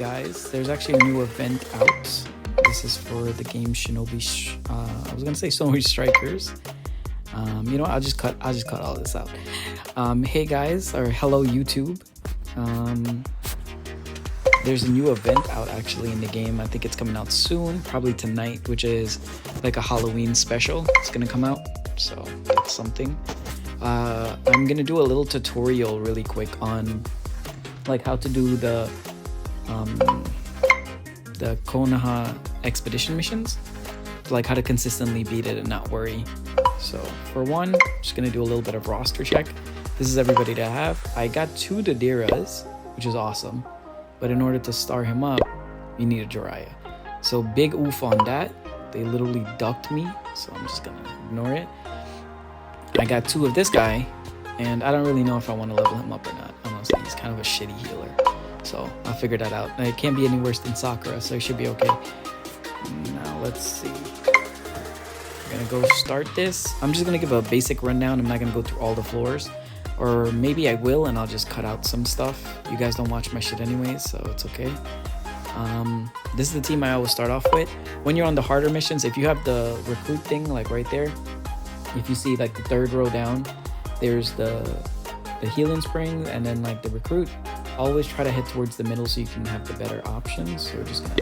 guys, there's actually a new event out. This is for the game Shinobi. I was gonna say Shinobi Strikers. You know what? I'll just cut all this out. Hey guys, or hello YouTube. There's a new event out actually in the game. I think it's coming out soon, probably tonight, which is like a Halloween special. It's gonna come out, so that's something. I'm gonna do a little tutorial really quick on like how to do the konoha expedition missions, like how to consistently beat it and not worry. So for one, I'm just gonna do a little bit of roster check. This is everybody to have. I got 2 Dadiras, which is awesome, but in order to star him up, you need a Jiraiya. So big oof on that. They literally ducked me, so I'm just gonna ignore it. I got 2 of this guy, and I don't really know if I want to level him up or not. Honestly, he's kind of a shitty healer, so I'll figure that out. It can't be any worse than Sakura, so it should be okay. Now let's see. We're gonna go start this. I'm just gonna give a basic rundown. I'm not gonna go through all the floors, or maybe I will, and I'll just cut out some stuff. You guys don't watch my shit anyways, so it's okay. This is the team I always start off with. When you're on the harder missions, if you have the recruit thing, like right there, if you see like the 3rd row down, there's the healing spring and then like the recruit. Always try to head towards the middle so you can have the better options. So we're just gonna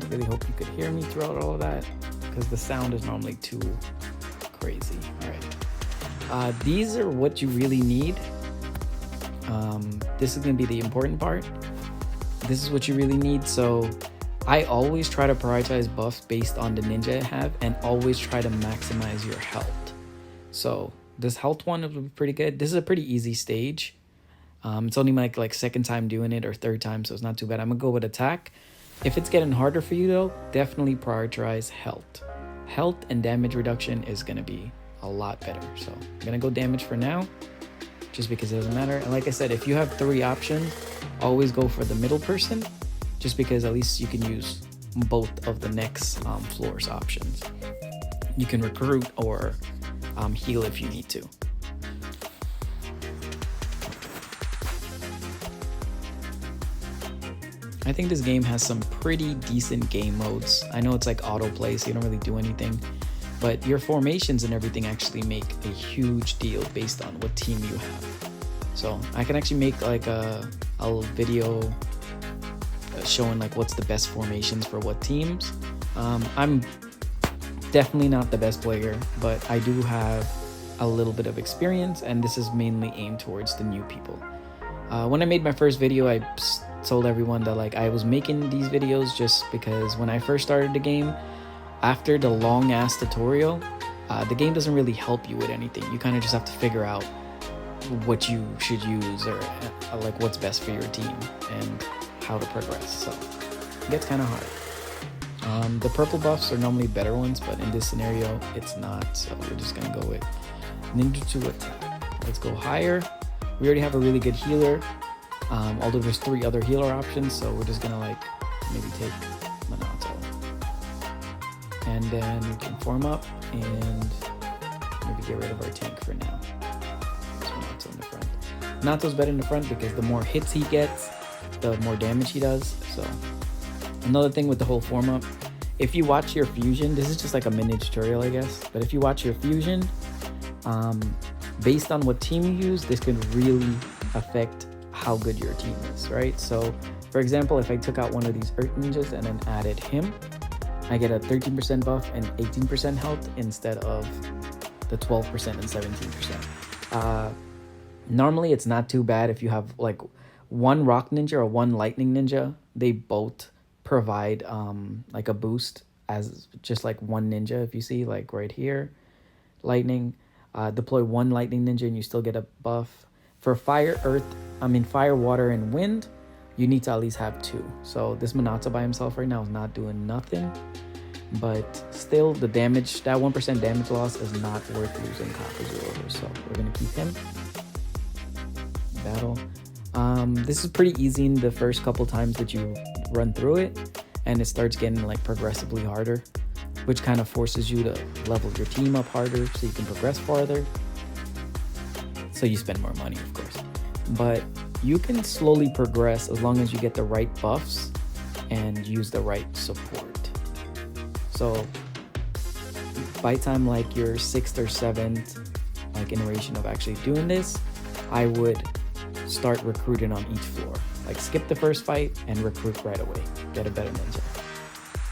I really hope you could hear me throughout all of that, because the sound is normally too crazy. All right, these are what you really need. This is gonna be the important part. This is what you really need. So I always try to prioritize buffs based on the ninja I have, and always try to maximize your health. So this health one is pretty good. This is a pretty easy stage. It's only my like 2nd time doing it, or 3rd time, so it's not too bad. I'm gonna go with attack. If it's getting harder for you though, definitely prioritize health. Health and damage reduction is gonna be a lot better. So I'm gonna go damage for now, just because it doesn't matter. And like I said, if you have 3 options, always go for the middle person, just because at least you can use both of the next floor's options. You can recruit or heal if you need to. I think this game has some pretty decent game modes. I know it's like autoplay, so you don't really do anything, but your formations and everything actually make a huge deal based on what team you have. So I can actually make like a video showing like what's the best formations for what teams. I'm definitely not the best player, but I do have a little bit of experience, and this is mainly aimed towards the new people. When I made my first video, I told everyone that like I was making these videos just because when I first started the game, after the long ass tutorial, the game doesn't really help you with anything. You kind of just have to figure out what you should use, or like what's best for your team and how to progress. So it gets kind of hard. The purple buffs are normally better ones, but in this scenario it's not, so we're just gonna go with ninjutsu attack. Let's go higher. We already have a really good healer, although there's 3 other healer options, so we're just gonna like maybe take Minato, and then we can form up and maybe get rid of our tank for now. Minato in the front. Minato's better in the front because the more hits he gets, the more damage he does. So another thing with the whole form up, if you watch your fusion, this is just like a mini tutorial I guess, but if you watch your fusion, based on what team you use, this could really affect how good your team is, right? So for example, if I took out one of these Earth Ninjas and then added him, I get a 13% buff and 18% health instead of the 12% and 17%. Normally it's not too bad if you have like 1 Rock Ninja or 1 Lightning Ninja. They both provide like a boost as just like 1 ninja. If you see like right here, lightning, deploy 1 Lightning Ninja and you still get a buff. For fire, water, and wind, you need to at least have 2. So this Minato by himself right now is not doing nothing, but still the damage, that 1% damage loss is not worth losing Kakuzu over. So we're gonna keep him. Battle. This is pretty easy in the first couple times that you run through it, and it starts getting like progressively harder, which kind of forces you to level your team up harder so you can progress farther. So you spend more money, of course. But you can slowly progress as long as you get the right buffs and use the right support. So by time like your 6th or 7th like iteration of actually doing this, I would start recruiting on each floor. Like skip the first fight and recruit right away. Get a better ninja.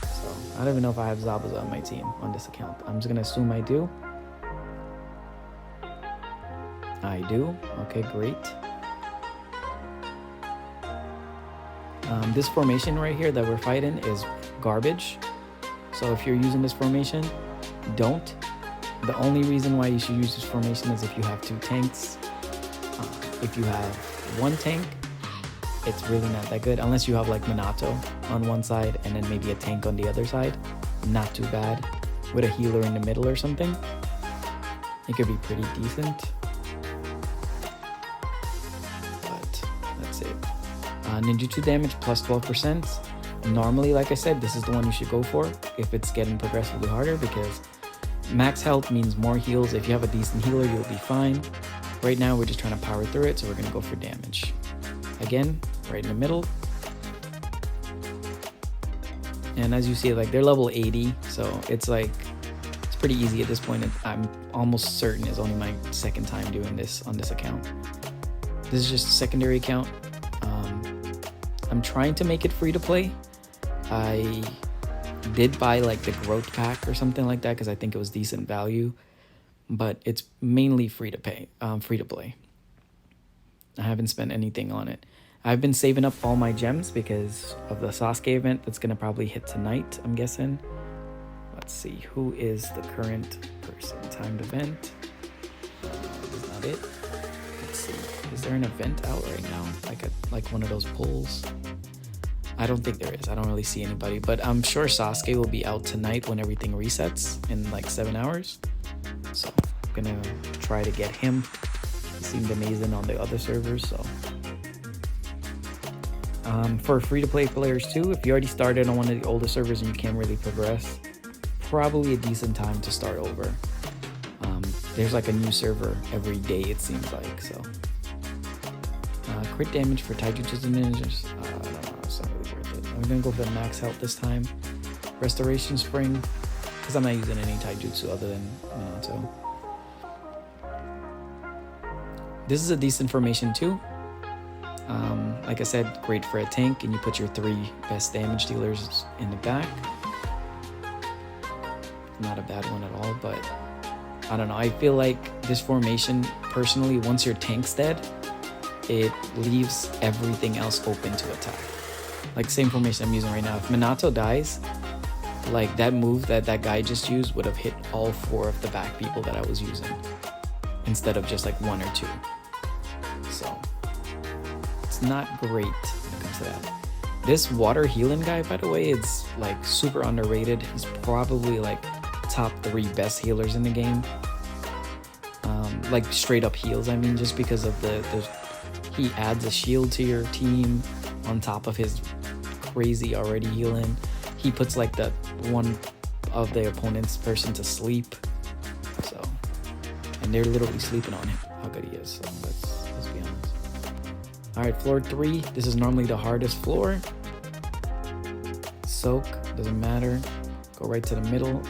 So I don't even know if I have Zabuza on my team on this account. I'm just gonna assume I do. I do. Okay, great. This formation right here that we're fighting is garbage. So if you're using this formation, don't. The only reason why you should use this formation is if you have 2 tanks. If you have 1 tank, it's really not that good. Unless you have like Minato on one side and then maybe a tank on the other side. Not too bad. With a healer in the middle or something, it could be pretty decent. But that's it. Ninjutsu damage plus 12%. Normally, like I said, this is the one you should go for if it's getting progressively harder, because max health means more heals. If you have a decent healer, you'll be fine. Right now, we're just trying to power through it, so we're going to go for damage. Again, right in the middle. And as you see, like they're level 80, so it's like, it's pretty easy at this point. I'm almost certain it's only my 2nd time doing this on this account. This is just a secondary account. I'm trying to make it free to play. I did buy like the growth pack or something like that because I think it was decent value, but it's mainly free to play. I haven't spent anything on it. I've been saving up all my gems because of the Sasuke event that's gonna probably hit tonight, I'm guessing. Let's see, who is the current person? Timed event. Is not it. Let's see. Is there an event out right now? Like one of those polls? I don't think there is. I don't really see anybody, but I'm sure Sasuke will be out tonight when everything resets in like 7 hours. So I'm gonna try to get him. He seemed amazing on the other servers, so. For free-to-play players too, if you already started on one of the older servers and you can't really progress, probably a decent time to start over. There's like a new server every day, it seems like, so. Crit damage for taijutsu ninjas. I don't know, it's not really worth it. I'm gonna go for the max health this time. Restoration spring, because I'm not using any taijutsu other than Minato. This is a decent formation too. Like I said, great for a tank, and you put your 3 best damage dealers in the back. Not a bad one at all, but I don't know. I feel like this formation, personally, once your tank's dead, it leaves everything else open to attack. Like same formation I'm using right now. If Minato dies, like that move that guy just used would have hit all 4 of the back people that I was using, instead of just like 1 or 2. So it's not great when it comes to that. This water healing guy, by the way, is like super underrated. He's probably like top 3 best healers in the game. Like straight up heals, I mean, just because of he adds a shield to your team on top of his crazy already healing. He puts like the one of the opponent's person to sleep. So, and they're literally sleeping on him, how good he is. So let's be honest. All right, floor 3. This is normally the hardest floor. Soak, doesn't matter. Go right to the middle.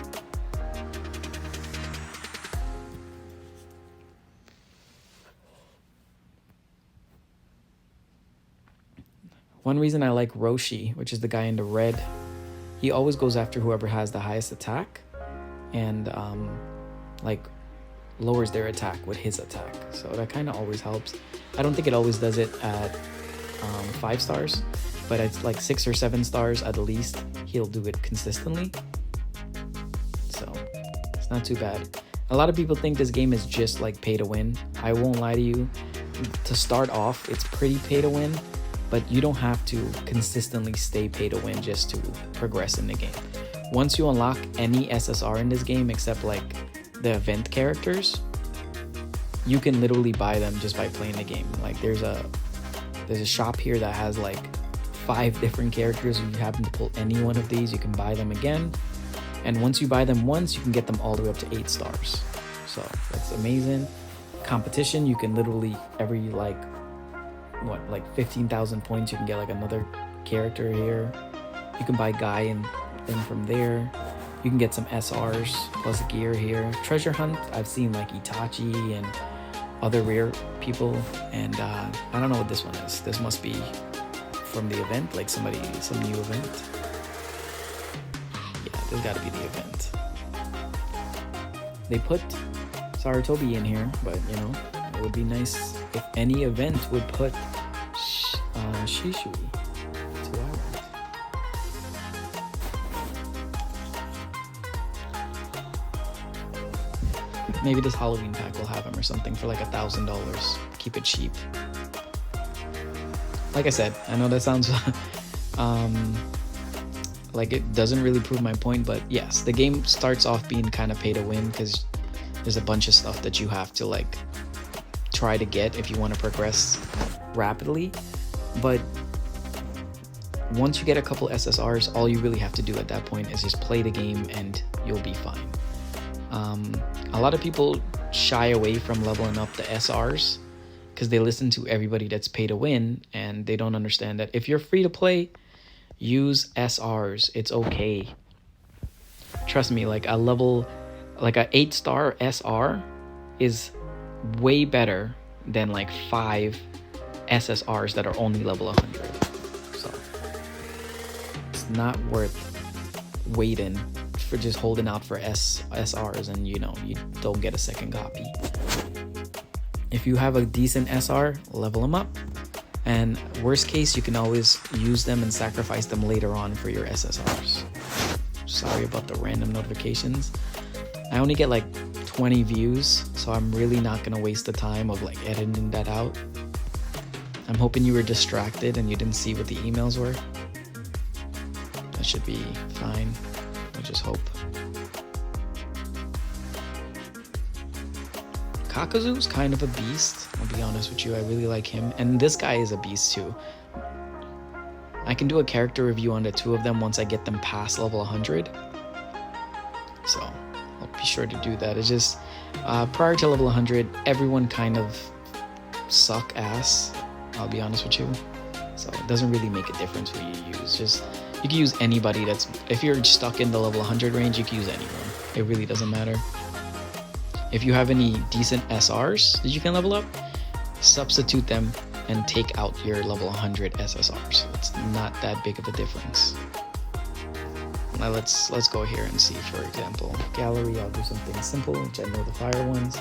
One reason I like Roshi, which is the guy in the red, he always goes after whoever has the highest attack and like lowers their attack with his attack. So that kind of always helps. I don't think it always does it at 5 stars, but it's like 6 or 7 stars at the least. He'll do it consistently. So it's not too bad. A lot of people think this game is just like pay to win. I won't lie to you. To start off, it's pretty pay to win. But you don't have to consistently stay pay to win just to progress in the game. Once you unlock any SSR in this game, except like the event characters, you can literally buy them just by playing the game. Like there's a shop here that has like 5 different characters. If you happen to pull any one of these, you can buy them again. And once you buy them once, you can get them all the way up to 8 stars. So that's amazing. competition, you can literally every like 15,000 points, you can get like another character here. You can buy Guy and then from there you can get some SRs plus gear here. Treasure hunt, I've seen like Itachi and other rare people, and I don't know what this one is. This must be from the event, like some new event. Yeah, there's got to be the event. They put Sarutobi in here, but you know, it would be nice if any event would put Shishui to Island. Maybe this Halloween pack will have him or something for like $1,000. Keep it cheap. Like I said, I know that sounds like it doesn't really prove my point, but yes, the game starts off being kind of pay to win because there's a bunch of stuff that you have to like try to get if you want to progress rapidly. But once you get a couple SSRs, all you really have to do at that point is just play the game and you'll be fine. A lot of people shy away from leveling up the SRs because they listen to everybody that's pay to win, and they don't understand that if you're free to play, use SRs. It's okay. Trust me, like a 8-star SR is way better than like 5 SSRs that are only level 100. So it's not worth waiting for just holding out for SRs and you don't get a second copy. If you have a decent SR, level them up, and worst case you can always use them and sacrifice them later on for your SSRs. Sorry about the random notifications. I only get like 20 views, so I'm really not gonna waste the time of like editing that out. I'm hoping you were distracted and you didn't see what the emails were. That should be fine. I just hope. Kakuzu's kind of a beast, I'll be honest with you. I really like him, and this guy is a beast too. I can do a character review on the two of them once I get them past level 100, so I'll be sure to do that. It's just prior to level 100, everyone kind of suck ass, I'll be honest with you, so it doesn't really make a difference who you use. Just you can use anybody that's, if you're stuck in the level 100 range, you can use anyone. It really doesn't matter. If you have any decent SRs that you can level up, substitute them and take out your level 100 SSRs. It's not that big of a difference. Now let's go here and see, for example, gallery. I'll do something simple, which I know the fire ones.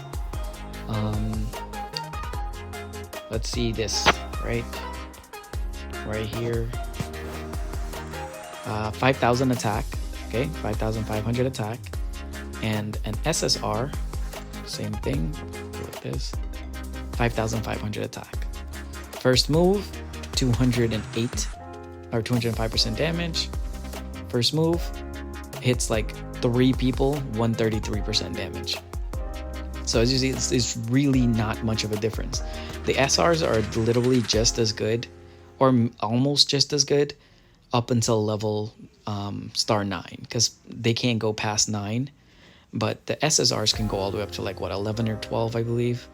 Let's see this, right here. 5,000 attack, okay, 5,500 attack, and an SSR, same thing, like this, 5,500 attack. First move, 208 or 205% damage. First move hits like 3 people, 133% damage. So as you see, it's really not much of a difference. The SRs are literally just as good, or almost just as good, up until level star 9, because they can't go past 9, but the SSRs can go all the way up to like what, 11 or 12, I believe.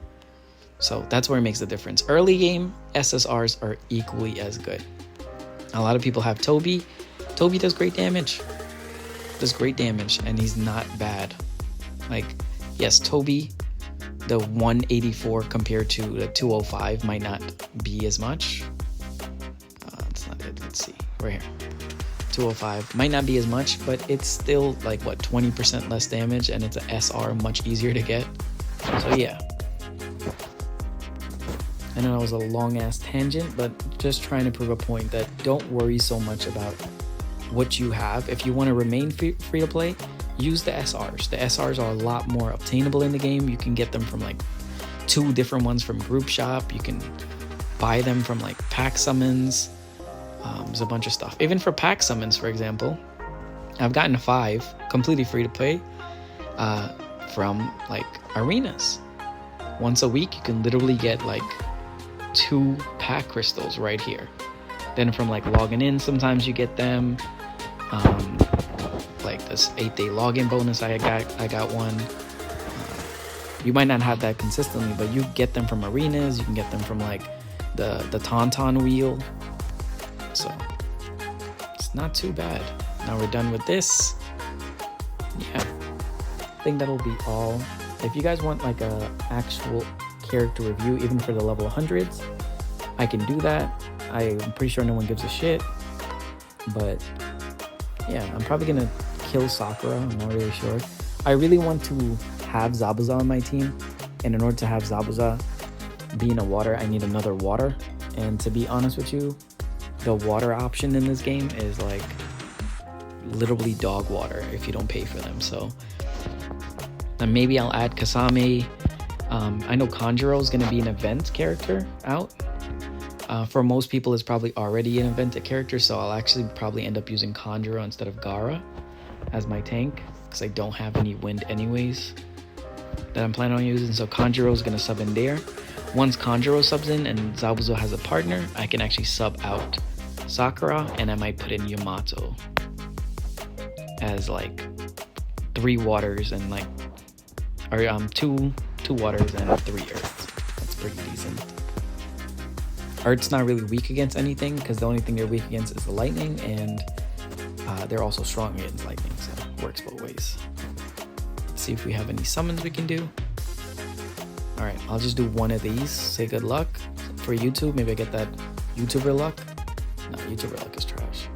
So that's where it makes the difference. Early game SSRs are equally as good. A lot of people have Toby. Toby does great damage, and he's not bad. Like, yes, Toby, the 184 compared to the 205 might not be as much. That's not it. Let's see, we're here. 205 might not be as much, but it's still like what, 20% less damage, and it's a SR, much easier to get. So yeah, I know that was a long ass tangent, but just trying to prove a point that don't worry so much about what you have. If you want to remain free to play, use the SRs. The SRs are a lot more obtainable in the game. You can get them from like 2 different ones from group shop. You can buy them from like pack summons. There's a bunch of stuff. Even for pack summons, for example, I've gotten 5 completely free to play from like arenas. Once a week, you can literally get like 2 pack crystals right here. Then from like logging in, sometimes you get them. Like this 8-day login bonus, I got one. You might not have that consistently, but you get them from arenas. You can get them from like the Tauntaun wheel. So it's not too bad. Now we're done with this. Yeah, I think that'll be all. If you guys want like a actual character review, even for the level 100s, I can do that. I'm pretty sure no one gives a shit. But yeah, I'm probably gonna kill Sakura. I'm not really sure. I really want to have Zabuza on my team, and in order to have Zabuza being a water, I need another water. And to be honest with you, the water option in this game is like literally dog water if you don't pay for them. So and maybe I'll add Kasame. I know Kanjuro is going to be an event character out. For most people, it's probably already an event character, so I'll actually probably end up using Kanjuro instead of Gaara as my tank, because I don't have any wind anyways that I'm planning on using. So Kanjuro is going to sub in there. Once Kanjuro subs in and Zabuza has a partner, I can actually sub out Sakura, and I might put in Yamato as like 3 waters and like, or 2 waters and 3 earths. That's pretty decent. Earth's not really weak against anything, because the only thing they're weak against is the lightning, and they're also strong against lightning, so it works both ways. Let's see if we have any summons we can do. Alright, I'll just do one of these. Say good luck. For YouTube, maybe I get that YouTuber luck. No, YouTuber luck is trash.